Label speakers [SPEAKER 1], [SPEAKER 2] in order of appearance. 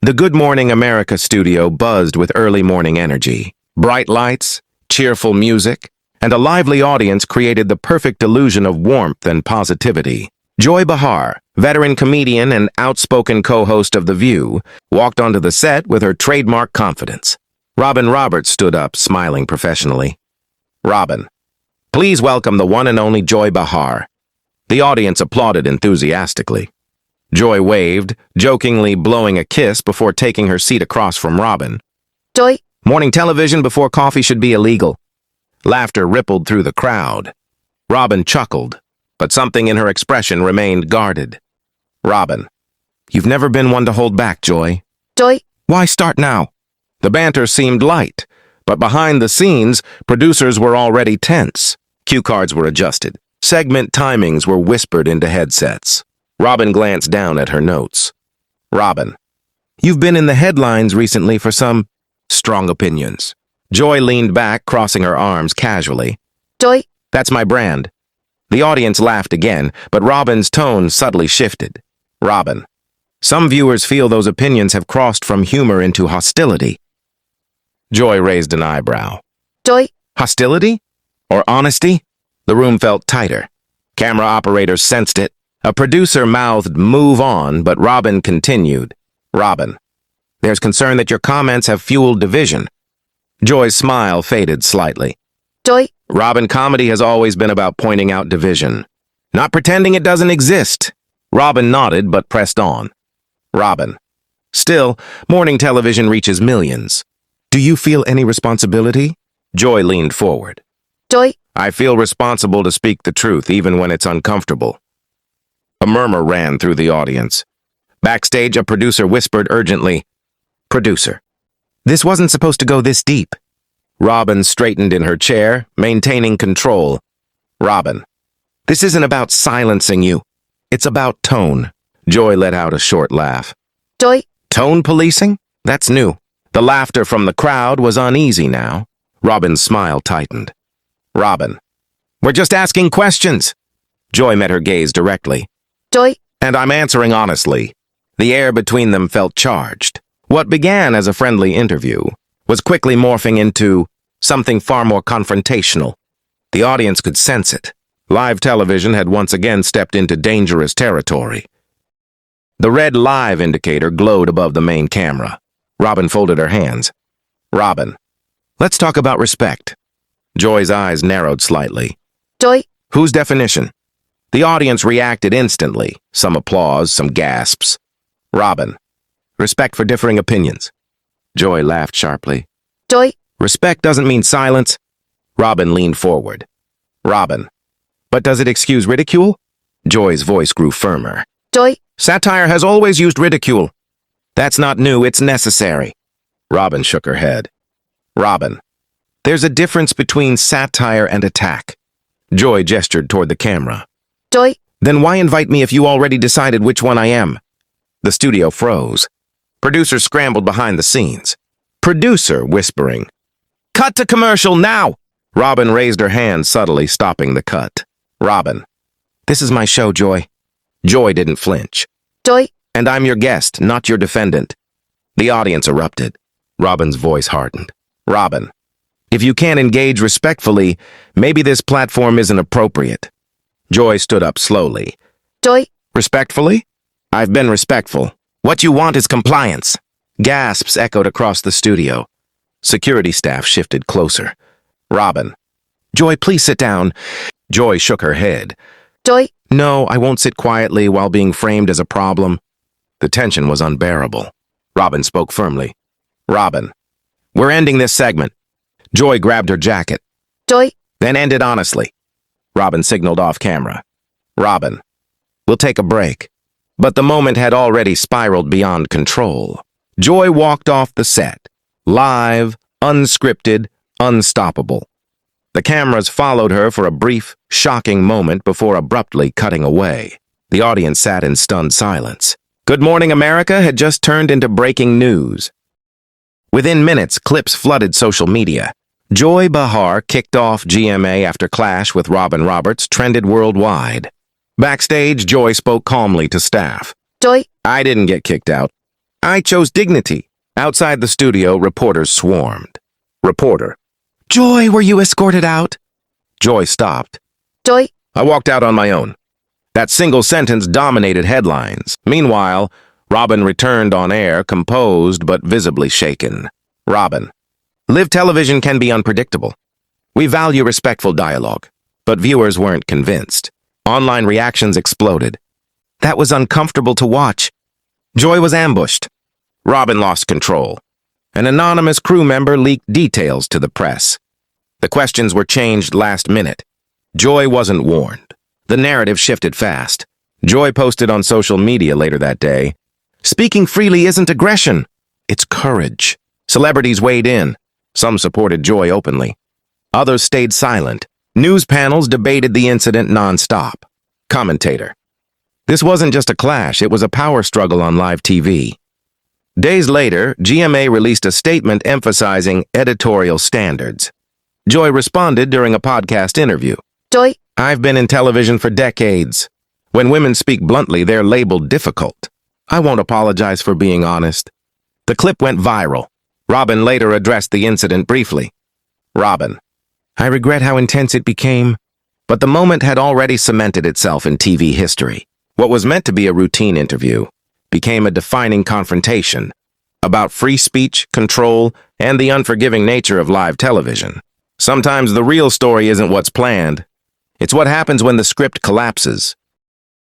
[SPEAKER 1] The Good Morning America studio buzzed with early morning energy. Bright lights, cheerful music, and a lively audience created the perfect illusion of warmth and positivity. Joy Behar, veteran comedian and outspoken co-host of The View, walked onto the set with her trademark confidence. Robin Roberts stood up, smiling professionally. Robin, please welcome the one and only Joy Behar. The audience applauded enthusiastically. Joy waved, jokingly blowing a kiss before taking her seat across from Robin.
[SPEAKER 2] Joy.
[SPEAKER 1] Morning television before coffee should be illegal. Laughter rippled through the crowd. Robin chuckled, but something in her expression remained guarded. Robin, you've never been one to hold back, Joy.
[SPEAKER 2] Joy.
[SPEAKER 1] Why start now? The banter seemed light, but behind the scenes, producers were already tense. Cue cards were adjusted. Segment timings were whispered into headsets. Robin glanced down at her notes. Robin, you've been in the headlines recently for some strong opinions. Joy leaned back, crossing her arms casually.
[SPEAKER 2] Joy.
[SPEAKER 1] That's my brand. The audience laughed again, but Robin's tone subtly shifted. Robin, some viewers feel those opinions have crossed from humor into hostility. Joy raised an eyebrow.
[SPEAKER 2] Joy.
[SPEAKER 1] Hostility? Or honesty? The room felt tighter. Camera operators sensed it. A producer mouthed, "Move on," but Robin continued. Robin, there's concern that your comments have fueled division. Joy's smile faded slightly.
[SPEAKER 2] Joy.
[SPEAKER 1] Robin, comedy has always been about pointing out division, not pretending it doesn't exist. Robin nodded but pressed on. Robin, still, morning television reaches millions. Do you feel any responsibility? Joy leaned forward.
[SPEAKER 2] Joy.
[SPEAKER 1] I feel responsible to speak the truth even when it's uncomfortable. A murmur ran through the audience. Backstage, a producer whispered urgently, Producer, this wasn't supposed to go this deep. Robin straightened in her chair, maintaining control. Robin, this isn't about silencing you. It's about tone. Joy let out a short laugh.
[SPEAKER 2] Joy.
[SPEAKER 1] Tone policing? That's new. The laughter from the crowd was uneasy now. Robin's smile tightened. Robin, we're just asking questions. Joy met her gaze directly.
[SPEAKER 2] Joy.
[SPEAKER 1] And I'm answering honestly. The air between them felt charged. What began as a friendly interview was quickly morphing into something far more confrontational. The audience could sense it. Live television had once again stepped into dangerous territory. The red live indicator glowed above the main camera. Robin folded her hands. Robin, let's talk about respect. Joy's eyes narrowed slightly.
[SPEAKER 2] Joy.
[SPEAKER 1] Whose definition? The audience reacted instantly. Some applause, some gasps. Robin, respect for differing opinions. Joy laughed sharply.
[SPEAKER 2] Joy.
[SPEAKER 1] Respect doesn't mean silence. Robin leaned forward. Robin, but does it excuse ridicule? Joy's voice grew firmer.
[SPEAKER 2] Joy.
[SPEAKER 1] Satire has always used ridicule. That's not new, it's necessary. Robin shook her head. Robin, there's a difference between satire and attack. Joy gestured toward the camera.
[SPEAKER 2] Joy.
[SPEAKER 1] Then why invite me if you already decided which one I am? The studio froze. Producers scrambled behind the scenes. Producer whispering. Cut to commercial now! Robin raised her hand subtly, stopping the cut. Robin, this is my show, Joy. Joy didn't flinch.
[SPEAKER 2] Joy.
[SPEAKER 1] And I'm your guest, not your defendant. The audience erupted. Robin's voice hardened. Robin, if you can't engage respectfully, maybe this platform isn't appropriate. Joy stood up slowly.
[SPEAKER 2] Joy.
[SPEAKER 1] Respectfully? I've been respectful. What you want is compliance. Gasps echoed across the studio. Security staff shifted closer. Robin. Joy, please sit down. Joy shook her head.
[SPEAKER 2] Joy.
[SPEAKER 1] No, I won't sit quietly while being framed as a problem. The tension was unbearable. Robin spoke firmly. Robin, we're ending this segment. Joy grabbed her jacket.
[SPEAKER 2] Joy.
[SPEAKER 1] Then ended honestly. Robin signaled off camera. Robin, we'll take a break. But the moment had already spiraled beyond control. Joy walked off the set. Live, unscripted, unstoppable. The cameras followed her for a brief, shocking moment before abruptly cutting away. The audience sat in stunned silence. Good Morning America had just turned into breaking news. Within minutes, clips flooded social media. Joy Behar kicked off GMA after clash with Robin Roberts trended worldwide. Backstage, Joy spoke calmly to staff.
[SPEAKER 2] Joy.
[SPEAKER 1] I didn't get kicked out. I chose dignity. Outside the studio, reporters swarmed. Reporter. Joy, were you escorted out? Joy stopped.
[SPEAKER 2] Joy.
[SPEAKER 1] I walked out on my own. That single sentence dominated headlines. Meanwhile, Robin returned on air, composed but visibly shaken. Robin. Live television can be unpredictable. We value respectful dialogue. But viewers weren't convinced. Online reactions exploded. That was uncomfortable to watch. Joy was ambushed. Robin lost control. An anonymous crew member leaked details to the press. The questions were changed last minute. Joy wasn't warned. The narrative shifted fast. Joy posted on social media later that day, "Speaking freely isn't aggression. It's courage." Celebrities weighed in. Some supported Joy openly. Others stayed silent. News panels debated the incident nonstop. Commentator. This wasn't just a clash, it was a power struggle on live TV. Days later, GMA released a statement emphasizing editorial standards. Joy responded during a podcast interview.
[SPEAKER 2] Joy.
[SPEAKER 1] I've been in television for decades. When women speak bluntly, they're labeled difficult. I won't apologize for being honest. The clip went viral. Robin later addressed the incident briefly. Robin. I regret how intense it became, but the moment had already cemented itself in TV history. What was meant to be a routine interview became a defining confrontation about free speech, control, and the unforgiving nature of live television. Sometimes the real story isn't what's planned. It's what happens when the script collapses.